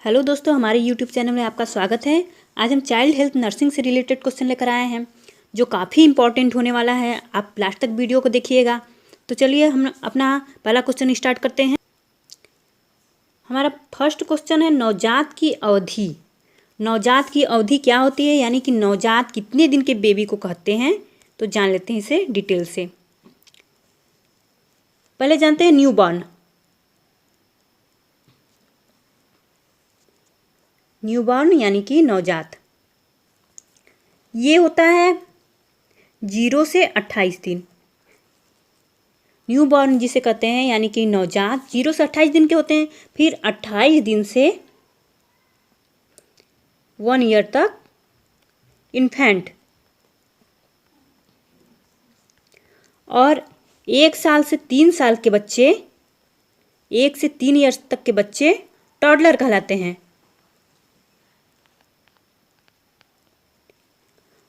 Hello दोस्तों, हमारे YouTube channel में आपका स्वागत है। आज हम चाइल्ड हेल्थ नर्सिंग से रिलेटेड क्वेश्चन लेकर आए हैं जो काफ़ी इंपॉर्टेंट होने वाला है। आप लास्ट तक वीडियो को देखिएगा। तो चलिए हम अपना पहला क्वेश्चन स्टार्ट करते हैं। हमारा फर्स्ट क्वेश्चन है नवजात की अवधि। नवजात की अवधि क्या होती है, यानी कि नवजात कितने दिन के बेबी को कहते हैं। तो जान लेते हैं इसे डिटेल से। पहले जानते हैं न्यूबॉर्न। न्यूबॉर्न यानी कि नवजात, ये होता है 0 से 28 दिन। न्यूबॉर्न जिसे कहते हैं यानी कि नवजात 0 से 28 दिन के होते हैं। फिर 28 दिन से 1 ईयर तक इन्फेंट, और 1 साल से 3 साल के बच्चे, 1 से 3 ईयर्स तक के बच्चे टॉडलर कहलाते हैं।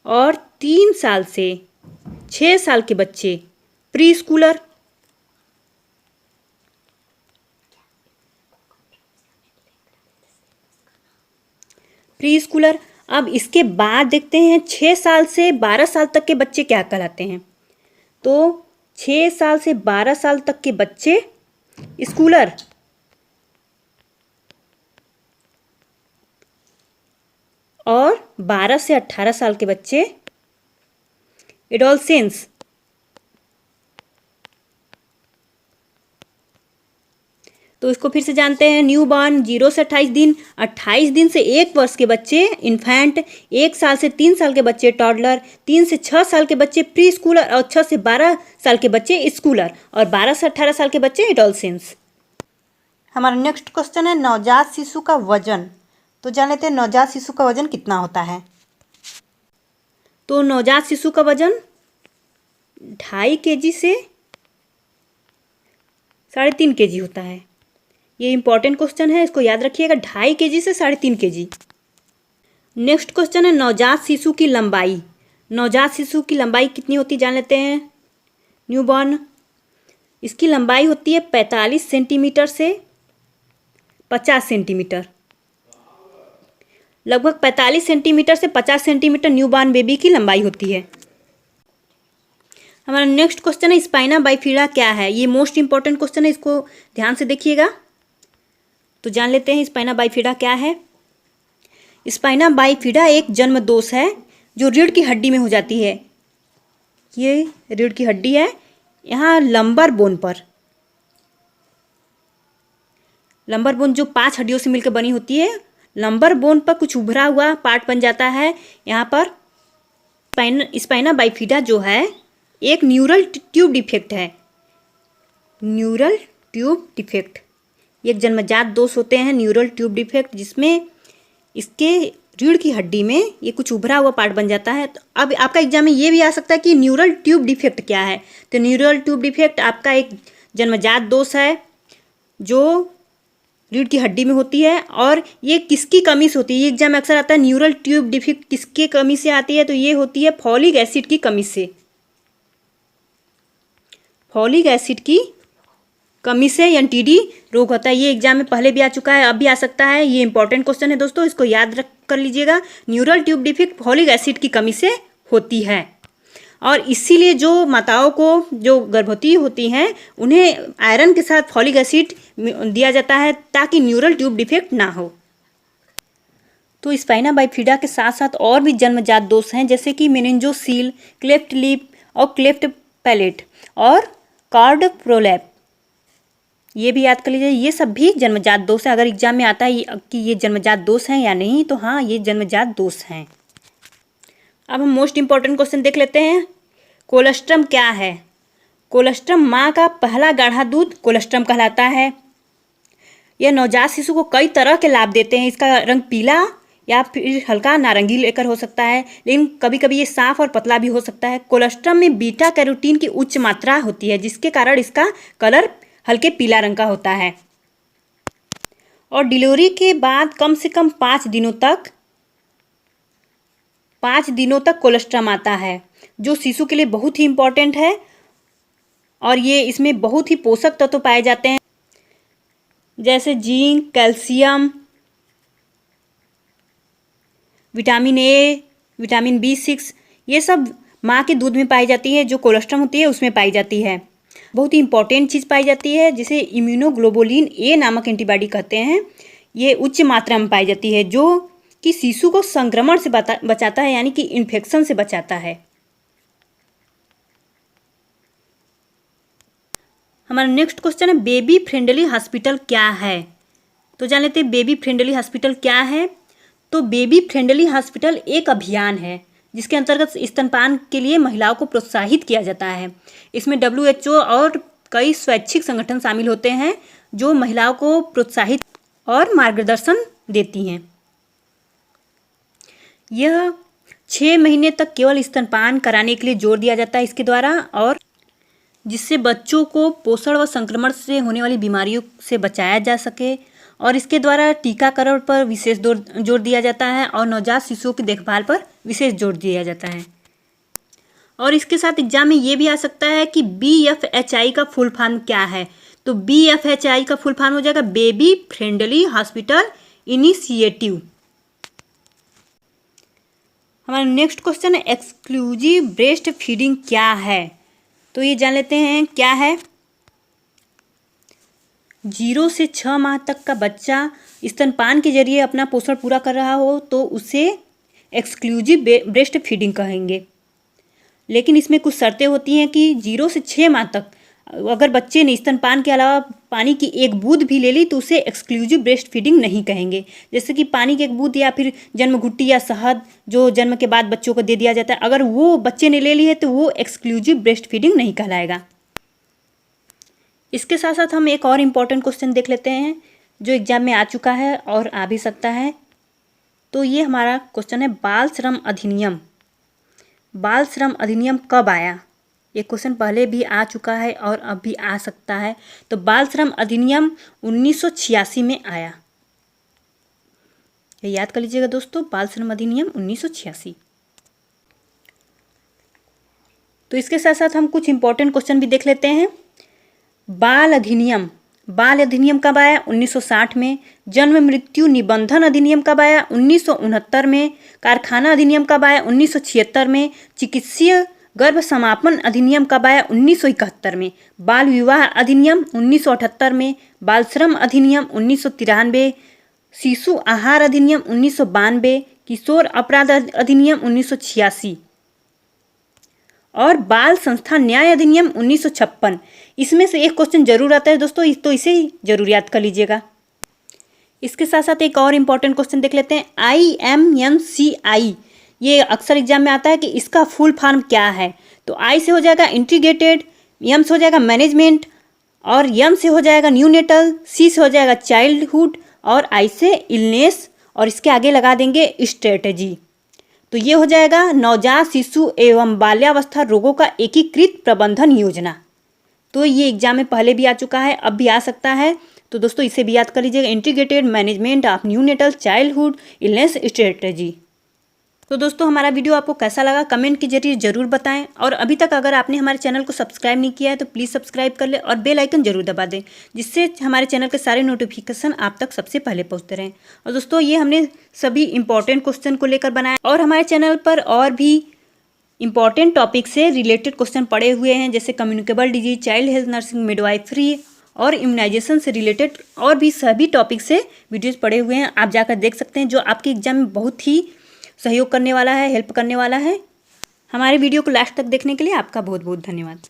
और 3 साल से 6 साल के बच्चे प्री स्कूलर। Pre Schuler. अब इसके बाद देखते हैं 6 साल से 12 साल तक के बच्चे क्या कहलाते हैं। तो 6 साल से 12 साल तक के बच्चे स्कूलर, और 12 से 18 साल के बच्चे एडोलसेंस। तो इसको फिर से जानते हैं। न्यूबॉर्न 0 से 28 दिन, 28 दिन से 1 वर्ष के बच्चे इन्फेंट, 1 साल से 3 साल के बच्चे टॉडलर, 3 से 6 साल के बच्चे प्री स्कूलर, और 6 से 12 साल के बच्चे स्कूलर, और 12 से 18 साल के बच्चे एडोलसेंस। हमारा नेक्स्ट क्वेश्चन है नवजात शिशु का वजन। तो जान लेते हैं नवजात शिशु का वजन कितना होता है। तो नवजात शिशु का वजन 2.5 kg से 3.5 kg होता है। ये इंपॉर्टेंट क्वेश्चन है, इसको याद रखिएगा। 2.5 kg से 3.5 kg। नेक्स्ट क्वेश्चन है नवजात शिशु की लंबाई। नवजात शिशु की लंबाई कितनी होती है जान लेते हैं। न्यूबॉर्न, इसकी लंबाई होती है 45 सेंटीमीटर से 50 सेंटीमीटर। लगभग 45 सेंटीमीटर से 50 सेंटीमीटर न्यूबॉर्न बेबी की लंबाई होती है। हमारा नेक्स्ट क्वेश्चन है स्पाइना बाइफिडा क्या है। ये मोस्ट इंपॉर्टेंट क्वेश्चन है, इसको ध्यान से देखिएगा। तो जान लेते हैं स्पाइना बाइफिडा क्या है। स्पाइना बाइफिडा एक जन्म दोष है जो रीढ़ की हड्डी में हो जाती है। ये रीढ़ की हड्डी है, यहाँ लंबर बोन पर, लंबर बोन जो 5 हड्डियों से मिलकर बनी होती है, लंबर बोन पर कुछ उभरा हुआ पार्ट बन जाता है। यहाँ पर स्पाइना बाइफिडा जो है एक न्यूरल ट्यूब डिफेक्ट है। न्यूरल ट्यूब डिफेक्ट ये एक जन्मजात दोष होते हैं, न्यूरल ट्यूब डिफेक्ट, जिसमें इसके रीढ़ की हड्डी में ये कुछ उभरा हुआ पार्ट बन जाता है। तो अब आपका एग्जाम में ये भी आ सकता है कि न्यूरल ट्यूब डिफेक्ट क्या है। तो न्यूरल ट्यूब डिफेक्ट आपका एक जन्मजात दोष है जो रीढ़ की हड्डी में होती है, और ये किसकी कमी से होती है। ये एग्जाम में अक्सर आता है न्यूरल ट्यूब डिफेक्ट किसके कमी से आती है। तो ये होती है फॉलिक एसिड की कमी से। फॉलिक एसिड की कमी से एनटीडी रोग होता है। ये एग्जाम में पहले भी आ चुका है, अब भी आ सकता है। ये इंपॉर्टेंट क्वेश्चन है दोस्तों, इसको याद रख कर लीजिएगा। Neural tube defect folic acid की कमी से होती है, और इसीलिए जो माताओं को जो गर्भवती होती हैं उन्हें आयरन के साथ फॉलिक एसिड दिया जाता है ताकि न्यूरल ट्यूब डिफेक्ट ना हो। तो स्पाइना बाइफिडा के साथ साथ और भी जन्मजात दोष हैं, जैसे कि मेनिंजोसील, क्लेफ्ट लिप और क्लेफ्ट पैलेट, और कार्ड प्रोलैप। ये भी याद कर लीजिए, ये सब भी जन्मजात दोष है। अगर एग्जाम में आता है कि ये जन्मजात दोष हैं या नहीं, तो हाँ ये जन्मजात दोष हैं। अब हम मोस्ट इंपॉर्टेंट क्वेश्चन देख लेते हैं। कोलेस्ट्रम क्या है। कोलेस्ट्रम माँ का पहला गाढ़ा दूध कोलेस्ट्रम कहलाता है। यह नवजात शिशु को कई तरह के लाभ देते हैं। इसका रंग पीला या फिर हल्का नारंगी लेकर हो सकता है, लेकिन कभी कभी ये साफ और पतला भी हो सकता है। कोलेस्ट्रम में बीटा कैरोटीन की उच्च मात्रा होती है, जिसके कारण इसका कलर हल्के पीला रंग का होता है। और डिलीवरी के बाद कम से कम 5 दिनों तक कोलेस्ट्रम आता है, जो शिशु के लिए बहुत ही इम्पोर्टेंट है। और ये इसमें बहुत ही पोषक तत्व पाए जाते हैं, जैसे zinc, calcium, vitamin A, vitamin B6, ये सब माँ के दूध में पाई जाती है। जो कोलेस्ट्रॉल होती है उसमें पाई जाती है। बहुत ही इंपॉर्टेंट चीज़ पाई जाती है जिसे इम्यूनोग्लोबुलिन ए नामक एंटीबॉडी कहते हैं। ये उच्च मात्रा में पाई जाती है जो कि शिशु को संक्रमण से बचाता है, यानी कि इन्फेक्शन से बचाता है। हमारा नेक्स्ट क्वेश्चन है बेबी फ्रेंडली हॉस्पिटल क्या है। तो जान लेते हैं बेबी फ्रेंडली हॉस्पिटल क्या है। तो बेबी फ्रेंडली हॉस्पिटल एक अभियान है जिसके अंतर्गत स्तनपान के लिए महिलाओं को प्रोत्साहित किया जाता है। इसमें WHO और कई स्वैच्छिक संगठन शामिल होते हैं जो महिलाओं को प्रोत्साहित और मार्गदर्शन देती हैं। यह 6 महीने तक केवल स्तनपान कराने के लिए जोर दिया जाता है इसके द्वारा, और जिससे बच्चों को पोषण व संक्रमण से होने वाली बीमारियों से बचाया जा सके। और इसके द्वारा टीकाकरण पर विशेष जोर दिया जाता है और नवजात शिशुओं की देखभाल पर विशेष जोर दिया जाता है। और इसके साथ एग्जाम में ये भी आ सकता है कि BFHI का फुल फॉर्म क्या है। तो BFHI का फुल फॉर्म हो जाएगा बेबी फ्रेंडली हॉस्पिटल इनिशिएटिव। हमारा नेक्स्ट क्वेश्चन है एक्सक्लूसिव ब्रेस्ट फीडिंग क्या है। तो ये जान लेते हैं क्या है। 0 से 6 माह तक का बच्चा स्तनपान के जरिए अपना पोषण पूरा कर रहा हो तो उसे एक्सक्लूसिव ब्रेस्ट फीडिंग कहेंगे। लेकिन इसमें कुछ शर्तें होती हैं कि 0 से 6 माह तक अगर बच्चे ने स्तनपान के अलावा पानी की एक बूंद भी ले ली तो उसे एक्सक्लूसिव ब्रेस्ट फीडिंग नहीं कहेंगे। जैसे कि पानी की एक बूंद या फिर जन्म घुट्टी या शहद जो जन्म के बाद बच्चों को दे दिया जाता है, अगर वो बच्चे ने ले ली है तो वो एक्सक्लूसिव ब्रेस्ट फीडिंग नहीं कहलाएगा। इसके साथ साथ हम एक और इम्पॉर्टेंट क्वेश्चन देख लेते हैं जो एग्जाम में आ चुका है और आ भी सकता है। तो ये हमारा क्वेश्चन है बाल श्रम अधिनियम। बाल श्रम अधिनियम कब आया? ये क्वेश्चन पहले भी आ चुका है और अब भी आ सकता है। तो बाल श्रम अधिनियम 1986 में आया। ये याद कर लीजिएगा दोस्तों, बाल श्रम अधिनियम 1986। तो इसके साथ साथ हम कुछ इंपॉर्टेंट क्वेश्चन भी देख लेते हैं। बाल अधिनियम कब आया? 1960 में। जन्म मृत्यु निबंधन अधिनियम कब आया? 1969 में। कारखाना अधिनियम कब आया? 1976 में। चिकित्सीय गर्भ समापन अधिनियम कब आया? 1971 में। बाल विवाह अधिनियम 1978 में। बाल श्रम अधिनियम 1993। शिशु आहार अधिनियम 1992। किशोर अपराध अधिनियम 1986 और बाल संस्था न्याय अधिनियम 1956। इसमें से एक क्वेश्चन जरूर आता है दोस्तों, तो इसे जरूर याद कर लीजिएगा। इसके साथ साथ एक और इम्पॉर्टेंट क्वेश्चन देख लेते हैं। IMNCI, ये अक्सर एग्जाम में आता है कि इसका फुल फॉर्म क्या है। तो I से हो जाएगा इंटीग्रेटेड, M से हो जाएगा मैनेजमेंट, और M से हो जाएगा न्यूनेटल, C से हो जाएगा चाइल्डहुड, और I से इलनेस, और इसके आगे लगा देंगे स्ट्रेटजी। तो ये हो जाएगा नवजात शिशु एवं बाल्यावस्था रोगों का एकीकृत प्रबंधन योजना। तो ये एग्जाम में पहले भी आ चुका है, अब भी आ सकता है। तो दोस्तों इसे भी याद कर लीजिएगा, integrated management of neonatal childhood illness strategy. तो दोस्तों हमारा वीडियो आपको कैसा लगा कमेंट के जरिए जरूर बताएं, और अभी तक अगर आपने हमारे चैनल को सब्सक्राइब नहीं किया है तो प्लीज़ सब्सक्राइब कर ले और बेल आइकन जरूर दबा दें, जिससे हमारे चैनल के सारे नोटिफिकेशन आप तक सबसे पहले पहुंचते रहें। और दोस्तों ये हमने सभी इंपॉर्टेंट क्वेश्चन को लेकर बनाया, और हमारे चैनल पर और भी इंपॉर्टेंट टॉपिक से रिलेटेड क्वेश्चन पड़े हुए हैं, जैसे communicable disease, child health nursing, midwifery और इम्यूनाइजेशन से रिलेटेड और भी सभी टॉपिक से वीडियोज़ पड़े हुए हैं। आप जाकर देख सकते हैं, जो आपके एग्जाम में बहुत ही सहयोग करने वाला है, हेल्प करने वाला है। हमारे वीडियो को लास्ट तक देखने के लिए आपका बहुत बहुत धन्यवाद।